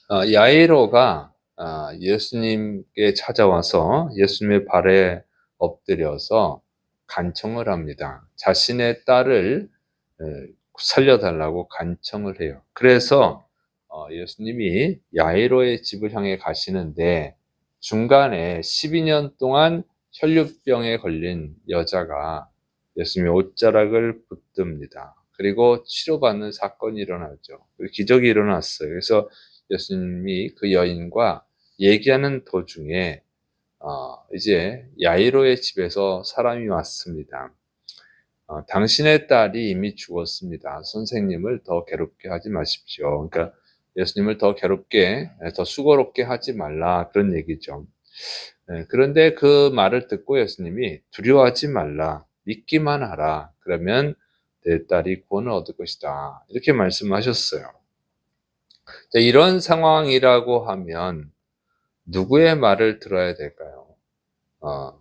야이로가 예수님께 찾아와서 예수님의 발에 엎드려서 간청을 합니다. 자신의 딸을 에, 살려달라고 간청을 해요. 그래서 예수님이 야이로의 집을 향해 가시는데 중간에 12년 동안 혈류병에 걸린 여자가 예수님의 옷자락을 붙듭니다. 그리고 치료받는 사건이 일어나죠. 기적이 일어났어요. 그래서 예수님이 그 여인과 얘기하는 도중에 이제 야이로의 집에서 사람이 왔습니다. 당신의 딸이 이미 죽었습니다. 선생님을 더 괴롭게 하지 마십시오. 그러니까 예수님을 더 괴롭게, 더 수고롭게 하지 말라 그런 얘기죠. 그런데 그 말을 듣고 예수님이 두려워하지 말라, 믿기만 하라. 그러면 내 딸이 구원을 얻을 것이다. 이렇게 말씀하셨어요. 자, 이런 상황이라고 하면 누구의 말을 들어야 될까요? 어,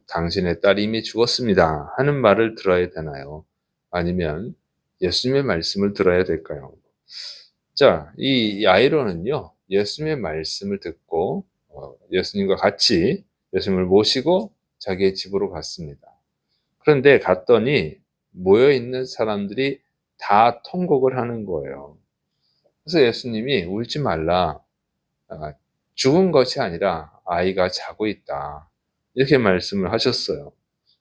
당신의 딸이 이미 죽었습니다 하는 말을 들어야 되나요? 아니면 예수님의 말씀을 들어야 될까요? 자, 이 야이로는요, 예수님의 말씀을 듣고 예수님과 같이 예수님을 모시고 자기의 집으로 갔습니다. 그런데 갔더니 모여 있는 사람들이 다 통곡을 하는 거예요. 그래서 예수님이 울지 말라, 아, 죽은 것이 아니라 아이가 자고 있다. 이렇게 말씀을 하셨어요.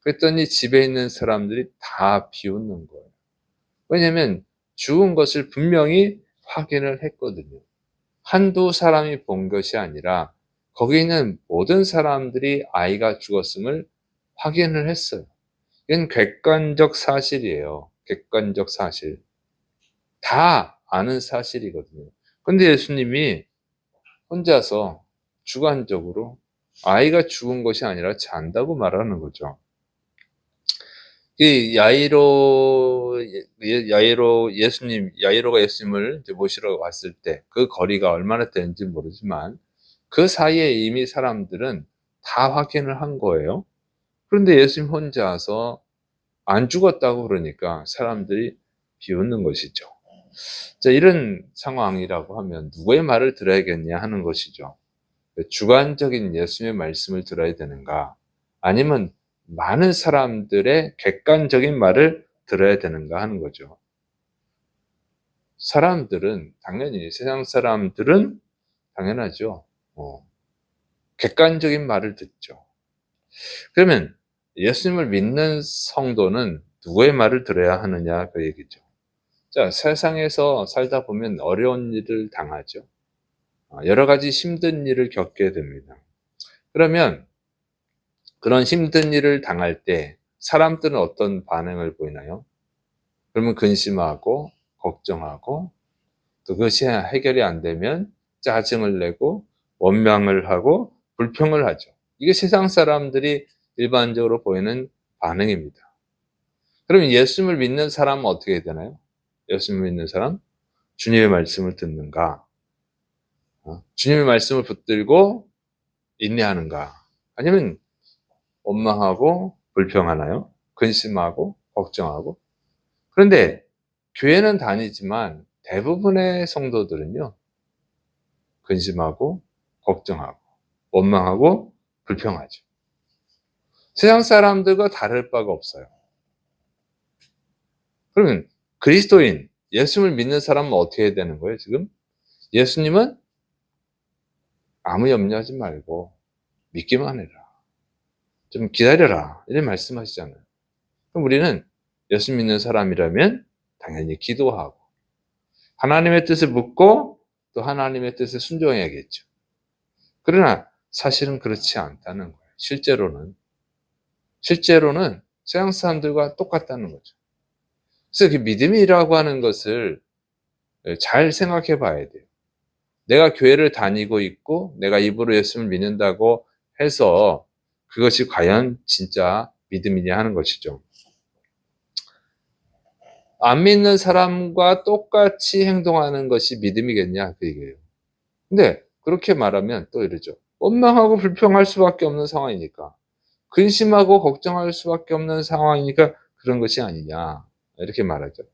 그랬더니 집에 있는 사람들이 다 비웃는 거예요. 왜냐하면 죽은 것을 분명히 확인을 했거든요. 한두 사람이 본 것이 아니라 거기 있는 모든 사람들이 아이가 죽었음을 확인을 했어요. 이건 객관적 사실이에요. 객관적 사실. 다 아는 사실이거든요. 근데 예수님이 혼자서 주관적으로 아이가 죽은 것이 아니라 잔다고 말하는 거죠. 이 야이로가 예수님을 이제 모시러 왔을 때 그 거리가 얼마나 되는지 모르지만 그 사이에 이미 사람들은 다 확인을 한 거예요. 그런데 예수님 혼자서 안 죽었다고 그러니까 사람들이 비웃는 것이죠. 자, 이런 상황이라고 하면 누구의 말을 들어야겠냐 하는 것이죠. 주관적인 예수님의 말씀을 들어야 되는가? 아니면 많은 사람들의 객관적인 말을 들어야 되는가 하는 거죠. 당연히 세상 사람들은 당연하죠. 객관적인 말을 듣죠. 그러면 예수님을 믿는 성도는 누구의 말을 들어야 하느냐 그 얘기죠. 자, 세상에서 살다 보면 어려운 일을 당하죠. 여러 가지 힘든 일을 겪게 됩니다. 그러면 그런 힘든 일을 당할 때 사람들은 어떤 반응을 보이나요? 그러면 근심하고 걱정하고 또 그것이 해결이 안 되면 짜증을 내고 원망을 하고 불평을 하죠. 이게 세상 사람들이 일반적으로 보이는 반응입니다. 그러면 예수님을 믿는 사람은 어떻게 되나요? 예수님을 믿는 사람? 주님의 말씀을 듣는가? 주님의 말씀을 붙들고 인내하는가? 아니면 원망하고 불평하나요? 근심하고 걱정하고. 그런데 교회는 다니지만 대부분의 성도들은요, 근심하고 걱정하고 원망하고 불평하죠. 세상 사람들과 다를 바가 없어요. 그러면 그리스도인, 예수님을 믿는 사람은 어떻게 해야 되는 거예요, 지금? 예수님은 아무 염려하지 말고 믿기만 해라. 좀 기다려라. 이런 말씀하시잖아요. 그럼 우리는 예수 믿는 사람이라면 당연히 기도하고 하나님의 뜻을 묻고 또 하나님의 뜻에 순종해야겠죠. 그러나 사실은 그렇지 않다는 거예요. 실제로는 세상 사람들과 똑같다는 거죠. 그래서 그 믿음이라고 하는 것을 잘 생각해 봐야 돼요. 내가 교회를 다니고 있고 내가 입으로 예수를 믿는다고 해서 그것이 과연 진짜 믿음이냐 하는 것이죠. 안 믿는 사람과 똑같이 행동하는 것이 믿음이겠냐 그 얘기예요. 근데 그렇게 말하면 또 이러죠. 원망하고 불평할 수밖에 없는 상황이니까. 근심하고 걱정할 수밖에 없는 상황이니까 그런 것이 아니냐. 이렇게 말하죠.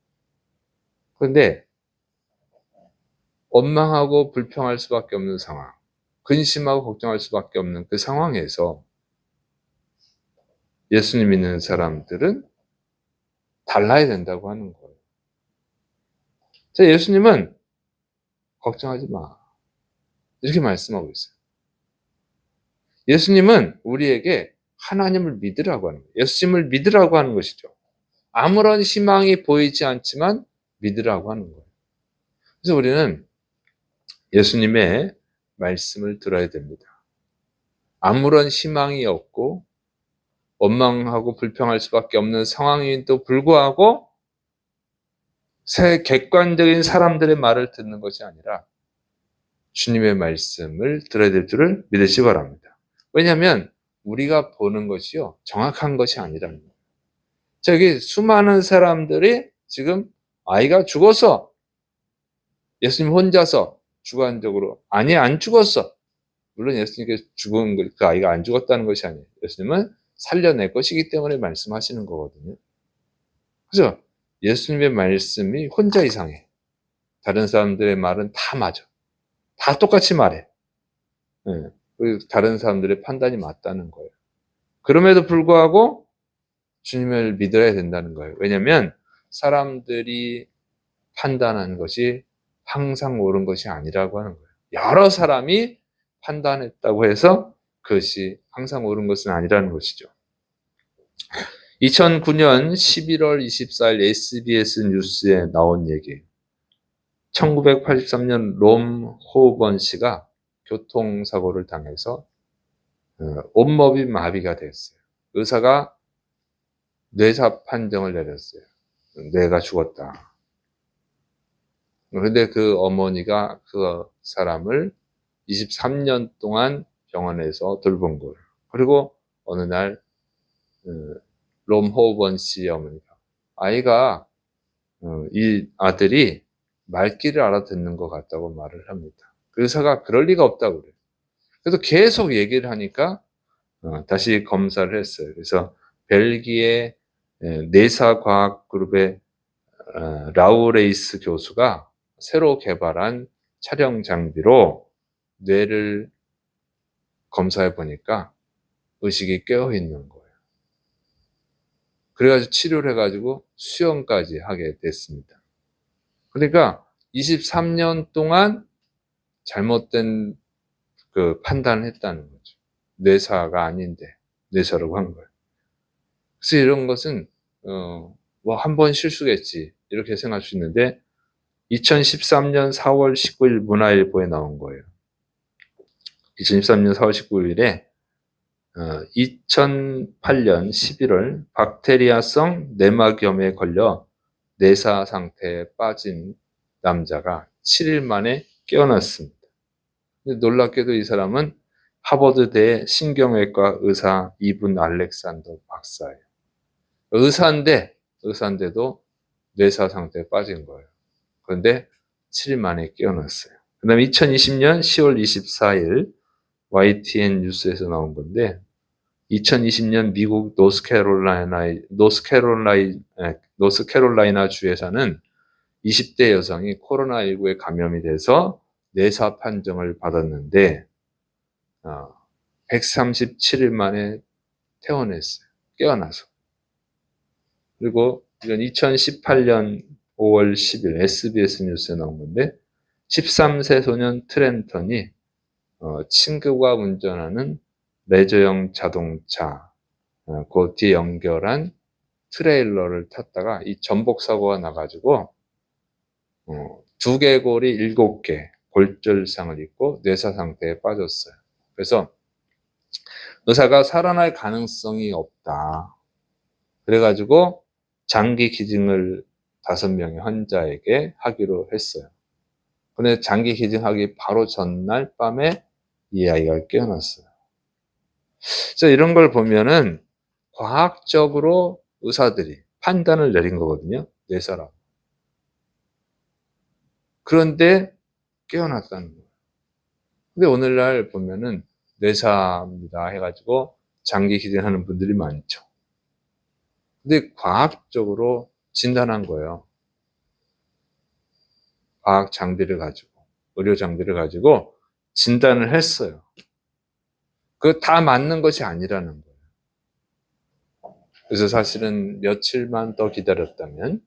그런데 원망하고 불평할 수밖에 없는 상황, 근심하고 걱정할 수밖에 없는 그 상황에서 예수님 믿는 사람들은 달라야 된다고 하는 거예요. 자, 예수님은 걱정하지 마, 이렇게 말씀하고 있어요. 예수님은 우리에게 하나님을 믿으라고 하는 거예요. 예수님을 믿으라고 하는 것이죠. 아무런 희망이 보이지 않지만 믿으라고 하는 거예요. 그래서 우리는 예수님의 말씀을 들어야 됩니다. 아무런 희망이 없고 원망하고 불평할 수밖에 없는 상황임에도 불구하고 객관적인 사람들의 말을 듣는 것이 아니라 주님의 말씀을 들어야 될 줄을 믿으시기 바랍니다. 왜냐하면 우리가 보는 것이요, 정확한 것이 아니라는 거예요. 저기 수많은 사람들이 지금 아이가 죽어서 예수님 혼자서 주관적으로 아니 안 죽었어. 물론 예수님께서 죽은 그 아이가 안 죽었다는 것이 아니에요. 예수님은 살려낼 것이기 때문에 말씀하시는 거거든요. 그래서 예수님의 말씀이 혼자 이상해. 다른 사람들의 말은 다 맞아. 다 똑같이 말해. 네. 다른 사람들의 판단이 맞다는 거예요. 그럼에도 불구하고 주님을 믿어야 된다는 거예요. 왜냐하면 사람들이 판단하는 것이 항상 옳은 것이 아니라고 하는 거예요. 여러 사람이 판단했다고 해서 그것이 항상 옳은 것은 아니라는 것이죠. 2009년 11월 24일 SBS 뉴스에 나온 얘기. 1983년 롬 호번 씨가 교통사고를 당해서 온몸이 마비가 됐어요. 의사가 뇌사 판정을 내렸어요. 뇌가 죽었다. 그런데 그 어머니가 그 사람을 23년 동안 병원에서 돌본 거예요. 그리고 어느 날 롬 호번 씨 어머니가 아이가 이 아들이 말귀를 알아듣는 것 같다고 말을 합니다. 그 의사가 그럴 리가 없다고 그래요. 그래서 계속 얘기를 하니까 다시 검사를 했어요. 그래서 벨기에 뇌사과학그룹의 라우레이스 교수가 새로 개발한 촬영 장비로 뇌를 검사해 보니까 의식이 깨어 있는 거예요. 그래가지고 치료를 해가지고 수영까지 하게 됐습니다. 그러니까 23년 동안 잘못된 그 판단을 했다는 거죠. 뇌사가 아닌데 뇌사라고 한 거예요. 그래서 이런 것은 뭐 한 번 실수겠지 이렇게 생각할 수 있는데 2013년 4월 19일 문화일보에 나온 거예요. 2013년 4월 19일에 2008년 11월 박테리아성 뇌막염에 걸려 뇌사 상태에 빠진 남자가 7일 만에 깨어났습니다. 놀랍게도 이 사람은 하버드대 신경외과 의사 이분 알렉산더 박사예요. 의사인데도 뇌사 상태에 빠진 거예요. 그런데 7일 만에 깨어났어요. 그 다음에 2020년 10월 24일 YTN 뉴스에서 나온 건데 2020년 미국 노스캐롤라이나 주에 사는 20대 여성이 코로나19에 감염이 돼서 뇌사 판정을 받았는데 137일 만에 퇴원했어요. 깨어나서. 그리고 이건 2018년 5월 10일 SBS 뉴스에 나온 건데 13세 소년 트렌턴이 친구가 운전하는 레저용 자동차 그 뒤에 연결한 트레일러를 탔다가 이 전복 사고가 나가지고 두개골이 7개 골절상을 입고 뇌사 상태에 빠졌어요. 그래서 의사가 살아날 가능성이 없다. 그래가지고 장기 기증을 5명의 환자에게 하기로 했어요. 근데 장기 기증하기 바로 전날 밤에 이 아이가 깨어났어요. 그래서 이런 걸 보면은 과학적으로 의사들이 판단을 내린 거거든요. 뇌사라고. 그런데 깨어났다는 거예요. 근데 오늘날 보면은 뇌사입니다 해가지고 장기 기증하는 분들이 많죠. 근데 과학적으로 진단한 거예요. 과학 장비를 가지고. 의료 장비를 가지고 진단을 했어요. 그거 다 맞는 것이 아니라는 거예요. 그래서 사실은 며칠만 더 기다렸다면,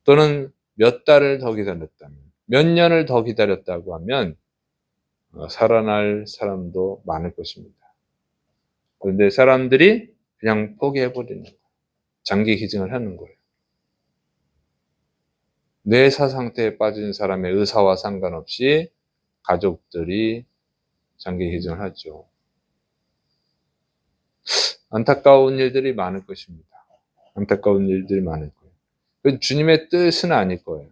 또는 몇 달을 더 기다렸다면, 몇 년을 더 기다렸다고 하면 살아날 사람도 많을 것입니다. 그런데 사람들이 그냥 포기해버리는 거예요. 장기 기증을 하는 거예요. 뇌사 상태에 빠진 사람의 의사와 상관없이 가족들이 장기 기증을 하죠. 안타까운 일들이 많을 것입니다. 안타까운 일들이 많을 거예요. 그건 주님의 뜻은 아닐 거예요.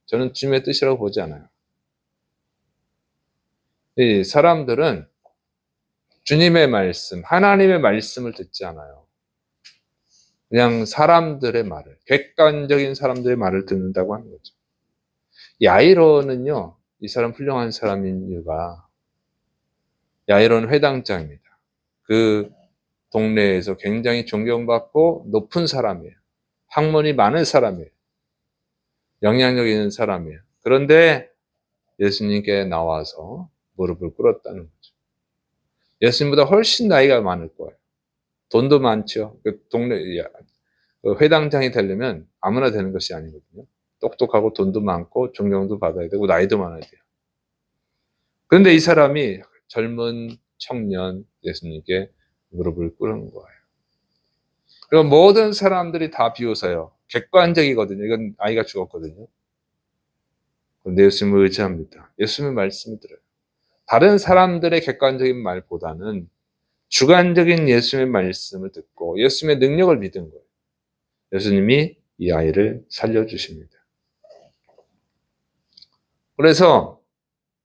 저는 주님의 뜻이라고 보지 않아요. 이 사람들은 주님의 말씀, 하나님의 말씀을 듣지 않아요. 그냥 사람들의 말을, 객관적인 사람들의 말을 듣는다고 하는 거죠. 야이로는요, 이 사람 훌륭한 사람인 이유가, 야이로는 회당장입니다. 그 동네에서 굉장히 존경받고 높은 사람이에요. 학문이 많은 사람이에요. 영향력 있는 사람이에요. 그런데 예수님께 나와서 무릎을 꿇었다는 거죠. 예수님보다 훨씬 나이가 많을 거예요. 돈도 많죠. 그 동네 회당장이 되려면 아무나 되는 것이 아니거든요. 똑똑하고 돈도 많고 존경도 받아야 되고 나이도 많아야 돼요. 그런데 이 사람이 젊은 청년 예수님께 무릎을 꿇은 거예요. 그리고 모든 사람들이 다 비웃어요. 객관적이거든요. 이건 아이가 죽었거든요. 그런데 예수님을 의지합니다. 예수님의 말씀을 들어요. 다른 사람들의 객관적인 말보다는 주관적인 예수님의 말씀을 듣고 예수님의 능력을 믿은 거예요. 예수님이 이 아이를 살려주십니다. 그래서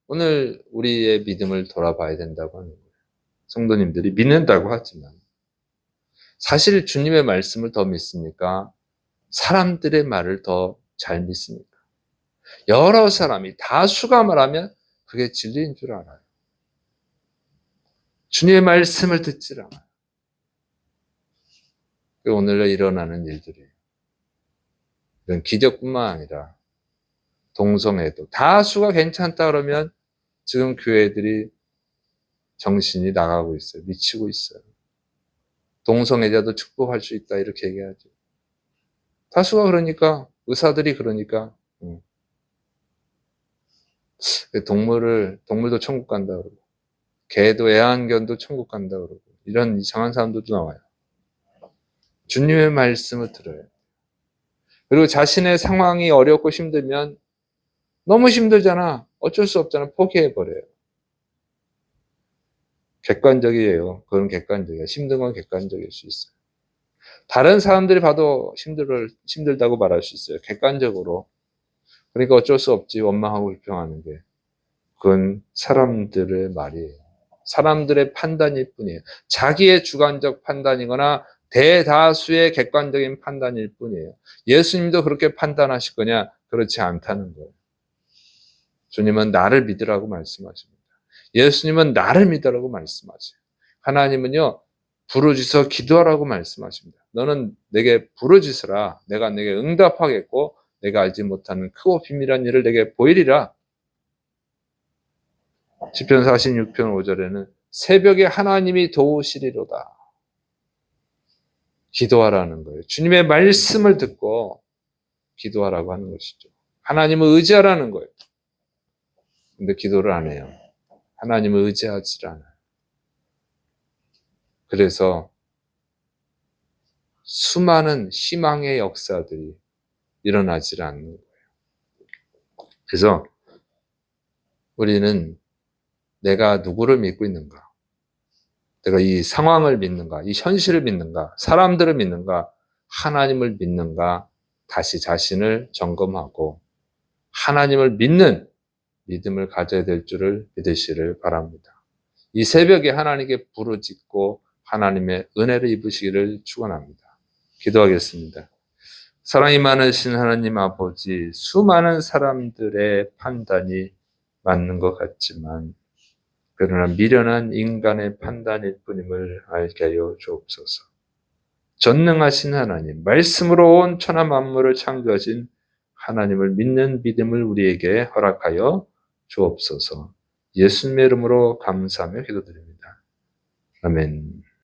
오늘 우리의 믿음을 돌아봐야 된다고 하는 거예요. 성도님들이 믿는다고 하지만 사실 주님의 말씀을 더 믿습니까? 사람들의 말을 더 잘 믿습니까? 여러 사람이 다수가 말하면 그게 진리인 줄 알아요. 주님의 말씀을 듣질 않아요. 오늘날 일어나는 일들이에요. 이런 기적뿐만 아니라 동성애도 다수가 괜찮다 그러면 지금 교회들이 정신이 나가고 있어요. 미치고 있어요. 동성애자도 축복할 수 있다 이렇게 얘기하죠. 다수가 그러니까, 의사들이 그러니까 동물도 천국 간다 그러고 개도 애완견도 천국 간다 그러고 이런 이상한 사람들도 나와요. 주님의 말씀을 들어요. 그리고 자신의 상황이 어렵고 힘들면 너무 힘들잖아. 어쩔 수 없잖아. 포기해버려요. 객관적이에요. 그건 객관적이에요. 힘든 건 객관적일 수 있어요. 다른 사람들이 봐도 힘들다고 말할 수 있어요. 객관적으로. 그러니까 어쩔 수 없지. 원망하고 불평하는 게. 그건 사람들의 말이에요. 사람들의 판단일 뿐이에요. 자기의 주관적 판단이거나 대다수의 객관적인 판단일 뿐이에요. 예수님도 그렇게 판단하실 거냐? 그렇지 않다는 거예요. 주님은 나를 믿으라고 말씀하십니다. 예수님은 나를 믿으라고 말씀하세요. 하나님은요, 부르짖어 기도하라고 말씀하십니다. 너는 내게 부르짖으라. 내가 내게 응답하겠고 내가 알지 못하는 크고 비밀한 일을 내게 보이리라. 시편 46편 5절에는 새벽에 하나님이 도우시리로다. 기도하라는 거예요. 주님의 말씀을 듣고 기도하라고 하는 것이죠. 하나님을 의지하라는 거예요. 근데 기도를 안 해요. 하나님을 의지하지 않아요. 그래서 수많은 희망의 역사들이 일어나지 않는 거예요. 그래서 우리는 내가 누구를 믿고 있는가? 내가 이 상황을 믿는가? 이 현실을 믿는가? 사람들을 믿는가? 하나님을 믿는가? 다시 자신을 점검하고 하나님을 믿는 믿음을 가져야 될 줄을 믿으시를 바랍니다. 이 새벽에 하나님께 부르짖고 하나님의 은혜를 입으시기를 축원합니다. 기도하겠습니다. 사랑이 많으신 하나님 아버지, 수많은 사람들의 판단이 맞는 것 같지만 그러나 미련한 인간의 판단일 뿐임을 알게 하여 주옵소서. 전능하신 하나님, 말씀으로 온 천하 만물을 창조하신 하나님을 믿는 믿음을 우리에게 허락하여 주옵소서. 예수님의 이름으로 감사하며 기도드립니다. 아멘.